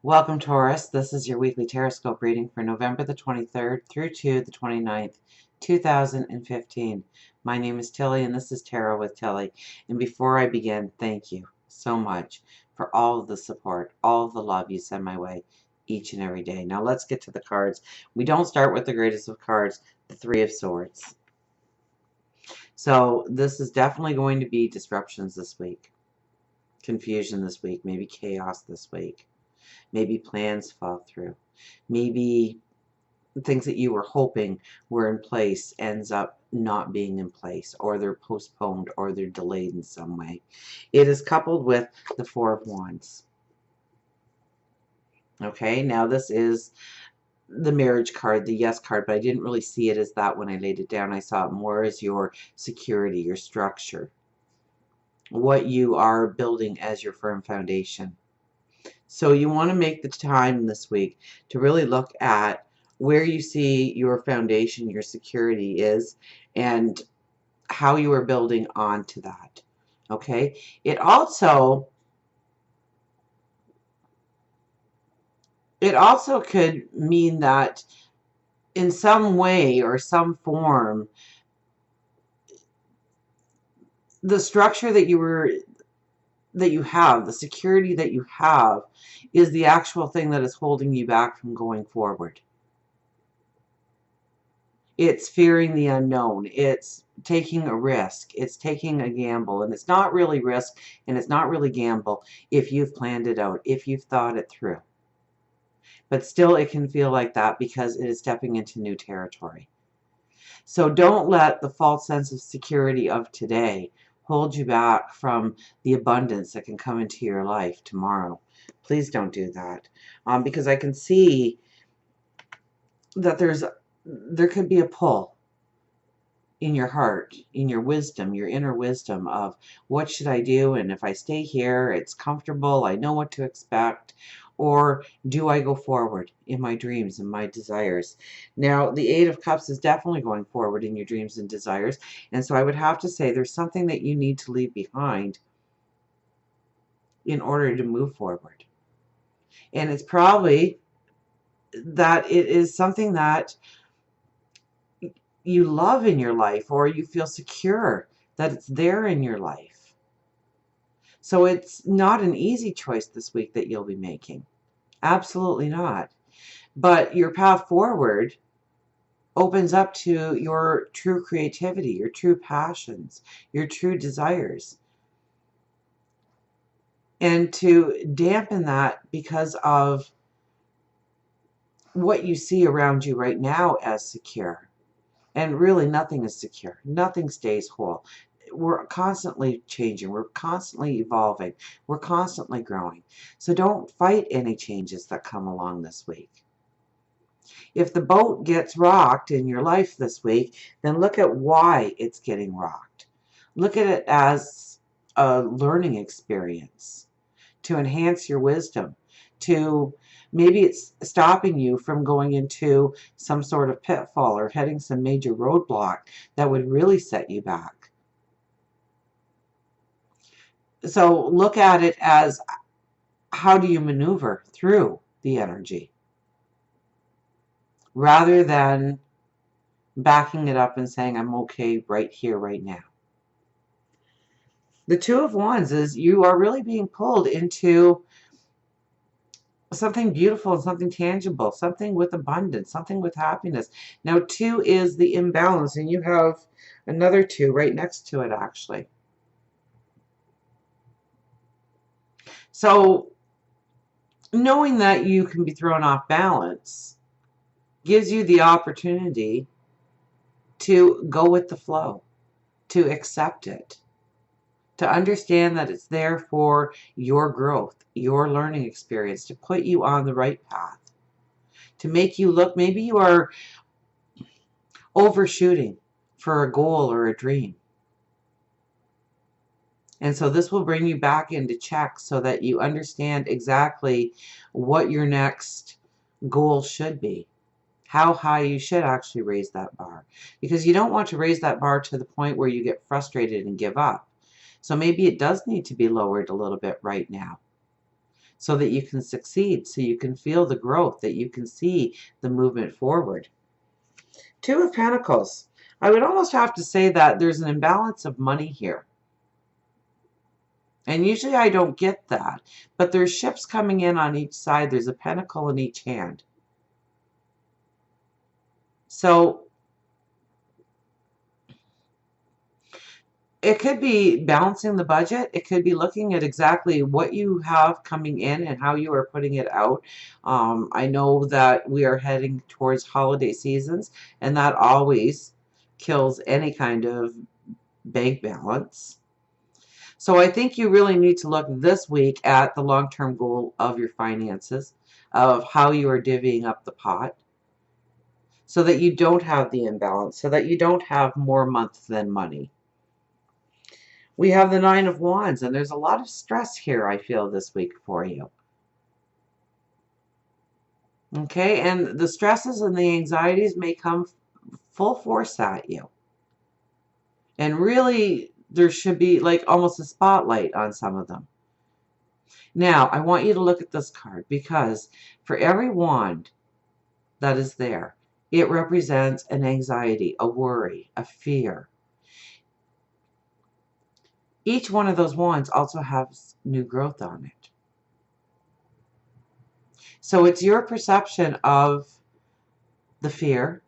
Welcome, Taurus. This is your weekly Taroscope reading for November the 23rd through to the 29th, 2015. My name is Tilly, and this is Tarot with Tilly. And before I begin, thank you so much for all of the support, all of the love you send my way each and every day. Now let's get to the cards. We don't start with the greatest of cards, the Three of Swords. So this is definitely going to be disruptions this week, confusion this week, maybe chaos this week. Maybe plans fall through. Maybe things that you were hoping were in place ends up not being in place, or they're postponed, or they're delayed in some way. It is coupled with the Four of Wands. Okay, now this is the marriage card, the yes card, but I didn't really see it as that when I laid it down. I saw it more as your security, your structure, what you are building as your firm foundation. So you want to make the time this week to really look at where you see your foundation, your security is, and how you are building onto that. Okay? It also could mean that in some way or some form, the structure that you have, the security that you have, is the actual thing that is holding you back from going forward. It's fearing the unknown. It's taking a risk. It's taking a gamble. And it's not really risk and it's not really gamble if you've planned it out, if you've thought it through. But still, it can feel like that because it is stepping into new territory. So don't let the false sense of security of today hold you back from the abundance that can come into your life tomorrow. Please don't do that. Because I can see that there could be a pull in your heart, in your wisdom, your inner wisdom of what should I do, and if I stay here, it's comfortable, I know what to expect, or do I go forward in my dreams and my desires? Now, the Eight of Cups is definitely going forward in your dreams and desires, and so I would have to say there's something that you need to leave behind in order to move forward. And it's probably that it is something that you love in your life, or you feel secure that it's there in your life. So it's not an easy choice this week that you'll be making. Absolutely not. But your path forward opens up to your true creativity, your true passions, your true desires. And to dampen that because of what you see around you right now as secure. And really nothing is secure. Nothing stays whole. We're constantly changing. We're constantly evolving. We're constantly growing. So don't fight any changes that come along this week. If the boat gets rocked in your life this week, then look at why it's getting rocked. Look at it as a learning experience to enhance your wisdom, to maybe it's stopping you from going into some sort of pitfall or heading some major roadblock that would really set you back. So look at it as, how do you maneuver through the energy, rather than backing it up and saying, I'm okay right here, right now. The Two of Wands is you are really being pulled into something beautiful and something tangible, something with abundance, something with happiness. Now, two is the imbalance, and you have another two right next to it, actually. So, knowing that you can be thrown off balance gives you the opportunity to go with the flow, to accept it, to understand that it's there for your growth, your learning experience, to put you on the right path, to make you look, maybe you are overshooting for a goal or a dream. And so this will bring you back into check so that you understand exactly what your next goal should be, how high you should actually raise that bar. Because you don't want to raise that bar to the point where you get frustrated and give up. So maybe it does need to be lowered a little bit right now so that you can succeed, so you can feel the growth, that you can see the movement forward. Two of Pentacles. I would almost have to say that there's an imbalance of money here. And usually I don't get that. But there's ships coming in on each side. There's a pentacle in each hand. So it could be balancing the budget. It could be looking at exactly what you have coming in and how you are putting it out. I know that we are heading towards holiday seasons, and that always kills any kind of bank balance. So I think you really need to look this week at the long-term goal of your finances, of how you are divvying up the pot, so that you don't have the imbalance, so that you don't have more month than money. We have the Nine of Wands, and there's a lot of stress here, I feel, this week for you. Okay, and the stresses and the anxieties may come full force at you. And really, there should be like almost a spotlight on some of them. Now, I want you to look at this card, because for every wand that is there, it represents an anxiety, a worry, a fear. Each one of those wands also has new growth on it. So it's your perception of the fear,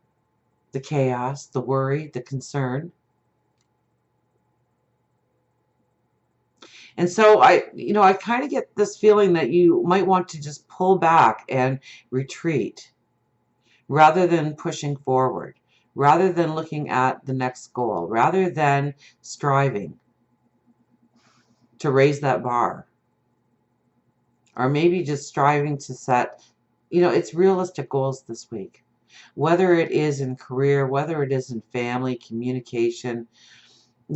the chaos, the worry, the concern. And so I kind of get this feeling that you might want to just pull back and retreat rather than pushing forward, rather than looking at the next goal, rather than striving to raise that bar, or maybe just striving to set, it's realistic goals this week. Whether it is in career, whether it is in family, communication,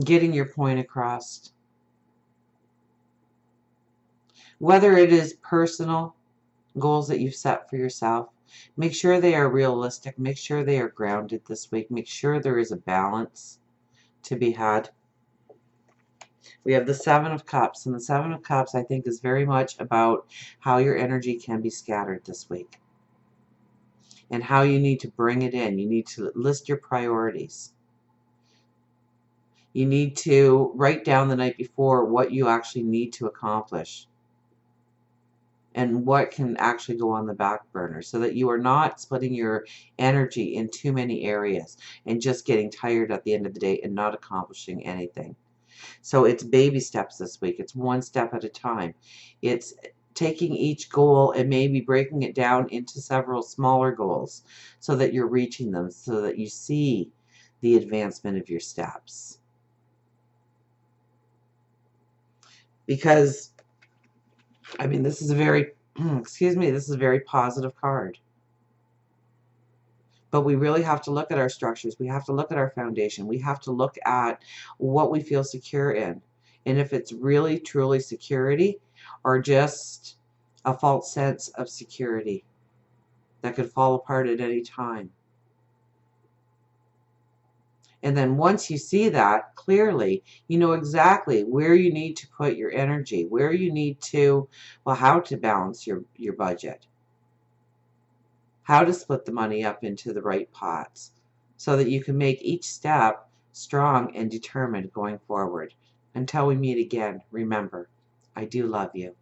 getting your point across, whether it is personal goals that you've set for yourself, make sure they are realistic. Make sure they are grounded this week. Make sure there is a balance to be had. We have the Seven of Cups, and the Seven of Cups, I think, is very much about how your energy can be scattered this week and how you need to bring it in. You need to list your priorities. You need to write down the night before what you actually need to accomplish and what can actually go on the back burner, so that you are not splitting your energy in too many areas and just getting tired at the end of the day and not accomplishing anything. So it's baby steps this week. It's one step at a time. It's taking each goal and maybe breaking it down into several smaller goals so that you're reaching them, so that you see the advancement of your steps. Because this is a very, excuse me, this is a very positive card. But we really have to look at our structures. We have to look at our foundation. We have to look at what we feel secure in. And if it's really, truly security, or just a false sense of security that could fall apart at any time. And then once you see that clearly, you know exactly where you need to put your energy, where you need to, how to balance your budget, how to split the money up into the right pots so that you can make each step strong and determined going forward. Until we meet again, remember, I do love you.